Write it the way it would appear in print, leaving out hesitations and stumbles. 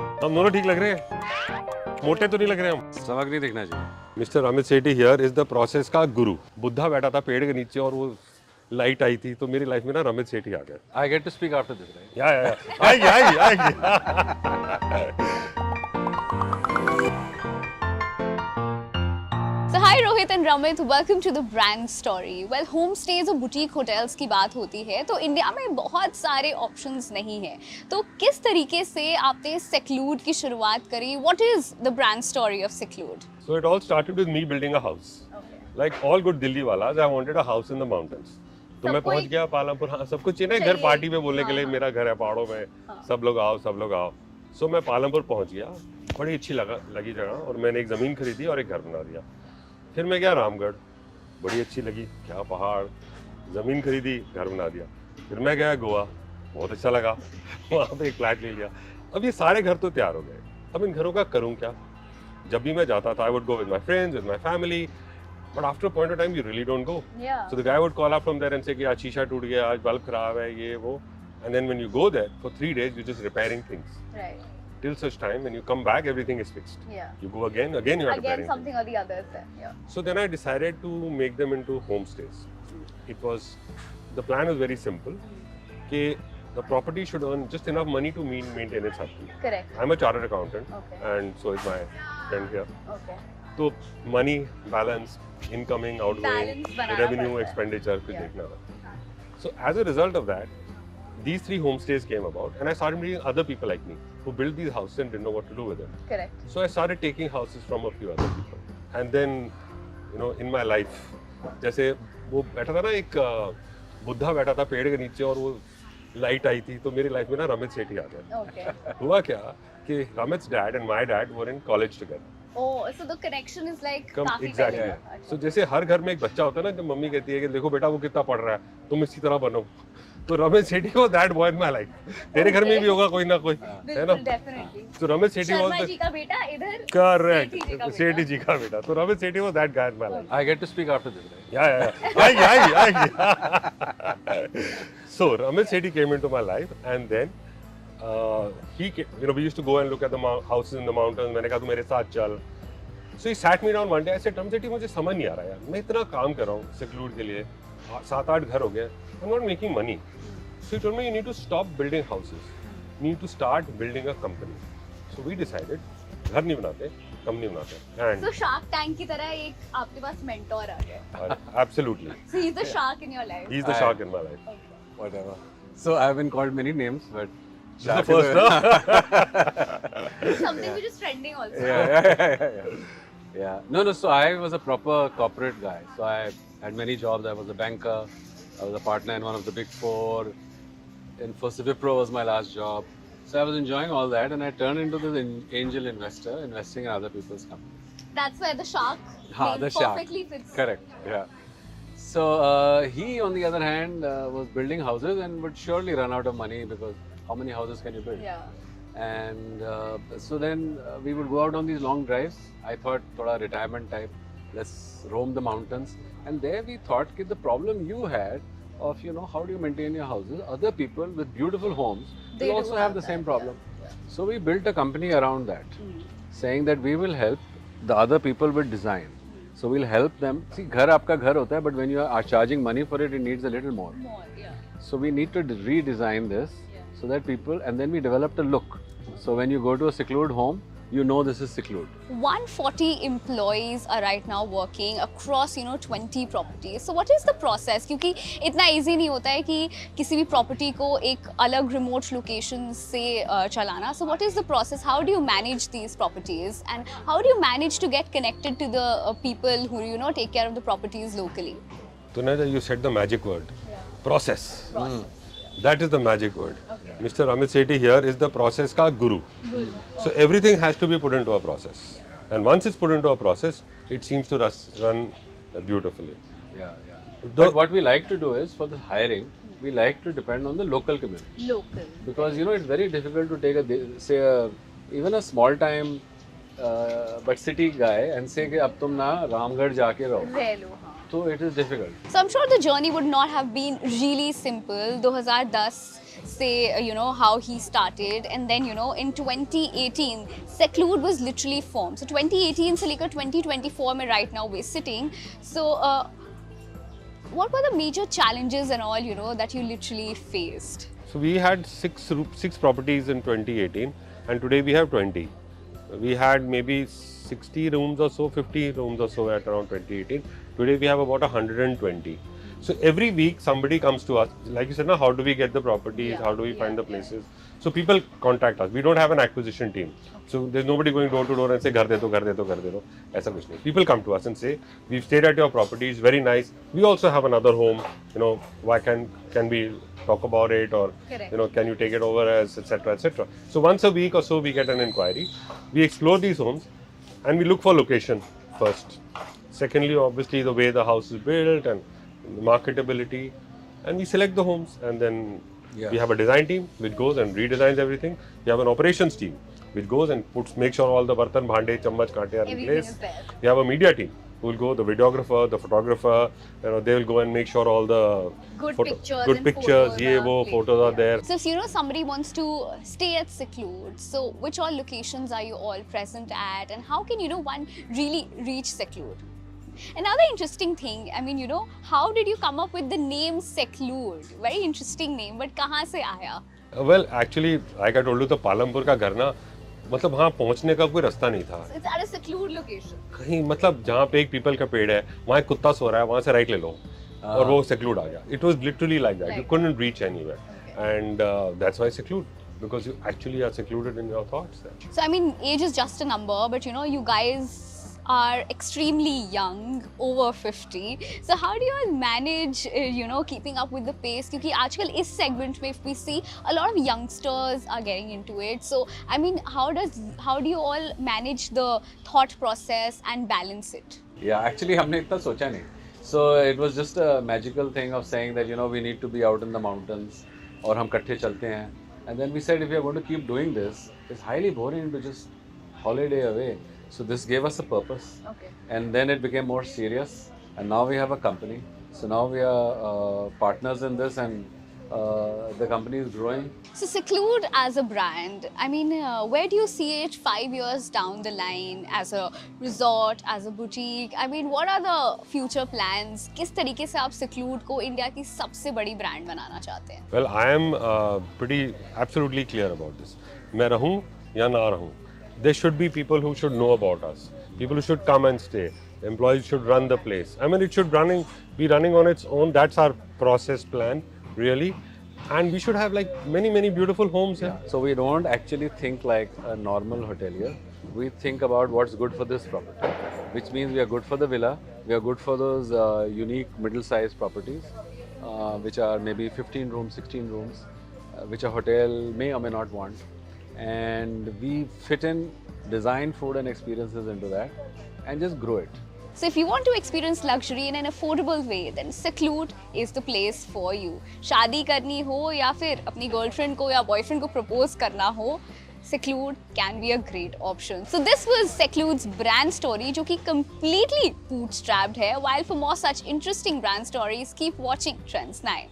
हम दोनों ठीक लग रहे हैं, मोटे तो नहीं लग रहे हम। सबक नहीं दिखना चाहिए। Mister Amit Sethi here is the process का गुरु। बुद्धा बैठा था पेड़ के नीचे और वो लाइट आई थी, तो मेरी लाइफ में ना अमित सेठी आ गया। I get to speak after this, right? या आएगी। So hi Rohit and Ramit, welcome to the brand story. Well, homestays और boutique hotels की बात होती है तो इंडिया में बहुत सारे options नहीं है, तो किस तरीके से आपने Seclude की शुरुआत करी? What is the brand story of Seclude? So it all started with me building a house. Like all good Delhi वाला, I wanted a house in the mountains. तो मैं पहुंच गया पालमपुर। हाँ, सब कुछ चाहिए ना घर पार्टी में बोलने के लिए, मेरा घर है पहाड़ों में, सब लोग आओ। सो मैं पालमपुर पहुंच गया, बड़ी अच्छी लगी जगह, और मैंने एक ज़मीन खरीदी और एक घर बना दिया। फिर मैं गया रामगढ़, बड़ी अच्छी लगी, क्या पहाड़, ज़मीन खरीदी, घर बना दिया। फिर मैं गया गोवा, बहुत अच्छा लगा, वहाँ पे एक फ्लैट ले लिया। अब ये सारे घर तो तैयार हो गए, अब इन घरों का करूँ क्या? जब भी मैं जाता था, I would go with my friends, with my family, but after point of time you really don't go. So the guy would call up from there and say कि आज शीशा टूट गया, आज बल्ब खराब है, ये वो, and then when you go there for 3 days you just repairing things, Right. till such time when you come back everything is fixed. Yeah. You go again you are Again, repairing something or the other is there. Yeah. things. So then I decided to make them into homestays. It was, the plan was very simple, कि the property should earn just enough money to maintain its upkeep. Correct. I'm a chartered accountant, Okay. and so is my friend here. Okay. तो money balance, incoming, outgoing, Balance बनाना revenue, पड़ता है. expenditure कुछ Yeah. देखना था. So as a result of that, these 3 homestays came about, and I started meeting other people like me who built these houses and didn't know what to do with them. Correct. So I started taking houses from a few other people, and then, you know, in my life, जैसे वो बैठा था ना एक बुद्धा बैठा था पेड़ के नीचे और वो लाइट आई थी, तो मेरी लाइफ में ना रमित सेठी आ गया। Okay. हुआ क्या कि Ramit's dad and my dad were in college together. Oh, so the connection is like काफी Exactly. पहले का. So जैसे हर घर में एक बच्चा होता है ना, जब मम्मी कहती है कि देखो बेटा वो कितना पढ़ रहा है, तुम इसी तरह बनो, तो Ramit Sethi was that boy in my life. तेरे घर में भी होगा कोई ना कोई, है ना? बिल्कुल, definitely. तो रमित सेठी was शर्मा the जी का बेटा इधर correct सेठी जी का बेटा. सेठी जी का बेटा, तो Ramit Sethi was that guy in my life. I get to speak after this, right? Yeah. So Ramit Sethi came into my life, and then he came, you know, we used to go and look at the houses in the mountains. मैंने कहा तू मेरे साथ चल. So he sat me down one day. I said, Ramit Sethi, मुझे समझ नहीं आ रहा यार, मैं इतना काम कर रहा हूँ Seclude के लिए, 7-8 घर हो गए, I'm not making money. So he told me, you need to stop building houses. You need to start building a company. So we decided, घर नहीं बनाते, कंपनी बनाते हैं. And So Shark Tank की तरह एक आपके पास mentor आ गया. absolutely, So he's the shark in your life. he's the shark in my life. Whatever. So I've been called many names, but This is the first, no? Something which is trending also. Yeah. No. So I was a proper corporate guy. So I had many jobs. I was a banker. I was a partner in one of the big 4. And first Wipro was my last job. So I was enjoying all that, and I turned into this angel investor, investing in other people's companies. That's where the shark name the shark. perfectly fits. Correct. Yeah. So he, on the other hand, was building houses and would surely run out of money, because how many houses can you build? Yeah. And so then we would go out on these long drives. I thought, thoda retirement type, let's roam the mountains. And there we thought that the problem you had of, you know, how do you maintain your houses? Other people with beautiful homes They will do also have the that, same yeah. problem. So we built a company around that, saying that we will help the other people with design. So we'll help them. See, ghar aapka ghar hota hai, but when you are charging money for it, it needs a little more. More, yeah. So we need to redesign this so that people, and then we developed a look. So when you go to a Seclude home, you know this is Seclude. 140 employees are right now working across 20 properties. So what is the process? क्योंकि इतना easy नहीं होता है कि किसी भी property को एक अलग remote location से चलाना. So what is the process? How do you manage these properties, and how do you manage to get connected to the people who take care of the properties locally? Tunaja, you said the magic word. Process. That is the magic word. Mr. Amit Sethi here is the process ka guru. So everything has to be put into a process. And once it's put into a process, it seems to run beautifully. Yeah. But what we like to do is, for the hiring, we like to depend on the local community. Local. Because it's very difficult to take even a small time but city guy and say कि अब तुम ना रामगढ़ जाके रहो. So it is difficult. So I'm sure the journey would not have been really simple. 2010 say, how he started. And then, in 2018, Seclude was literally formed. So 2018 se lekar 2024 mein right now we're sitting. So what were the major challenges and all, that you literally faced? So we had six properties in 2018, and today we have 20. We had maybe 60 rooms or so, 50 rooms or so at around 2018. Today we have about 120. So every week somebody comes to us, like you said, how do we get the properties? How do we find the places? So people contact us. We don't have an acquisition team. So there's nobody going door to door and say, "Ghar de do, ghar de do, ghar de do." Aisa kuch nahi. People come to us and say, "We've stayed at your properties, very nice. We also have another home. Why can we talk about it, or can you take it over as etc. etc." So once a week or so we get an inquiry. We explore these homes, and we look for location first. Secondly, obviously the way the house is built and the marketability, and we select the homes, and then we have a design team which goes and redesigns everything. We have an operations team which goes and makes sure all the bartan, bhande, chammach, kaante are in place. We have a media team who will go, the videographer, the photographer, they will go and make sure all the good pictures, photos are there. So if somebody wants to stay at Seclude, so which all locations are you all present at, and how can one really reach Seclude? Another interesting thing, how did you come up with the name Seclude? Very interesting name, but kahan se aaya? Well, actually, like I told you, the Palampur का घर ना, मतलब वहाँ पहुँचने का कोई रास्ता नहीं था. It's at a secluded location. कहीं मतलब जहाँ पे एक पीपल का पेड़ है, वहाँ एक कुत्ता सो रहा है, वहाँ से राइट ले लो, और वो seclude आ गया. It was literally like that. You couldn't reach anywhere, and that's why Seclude, because you actually are secluded in your thoughts. So age is just a number, but you guys are extremely young, over 50. So how do you all manage, keeping up with the pace? Because आजकल इस segment में, if we see, a lot of youngsters are getting into it. So how do you all manage the thought process and balance it? Yeah, actually हमने इतना सोचा नहीं. So it was just a magical thing of saying that we need to be out in the mountains, और हम कट्ठे चलते हैं. And then we said if we are going to keep doing this, it's highly boring to just holiday away. So this gave us a purpose, and then it became more serious, and now we have a company. So now we are partners in this, and the company is growing. So Seclude as a brand, where do you see it 5 years down the line, as a resort, as a boutique? What are the future plans? किस तरीके से आप Seclude को India की सबसे बड़ी brand बनाना चाहते हैं? Well, I am absolutely clear about this. मैं रहूं या ना रहूं, there should be people who should know about us. People who should come and stay. Employees should run the place. It should be running on its own. That's our process plan, really. And we should have many beautiful homes here. So we don't actually think like a normal hotelier. We think about what's good for this property, which means we are good for the villa. We are good for those unique middle-sized properties, which are maybe 15 rooms, 16 rooms, which a hotel may or may not want. And we fit in design, food and experiences into that, and just grow it. So if you want to experience luxury in an affordable way, then Seclude is the place for you. शादी करनी हो या फिर अपनी girlfriend को या boyfriend को propose करना हो, Seclude can be a great option. So this was Seclude's brand story, जो कि completely bootstrapped है. While for more such interesting brand stories, keep watching Trends 9.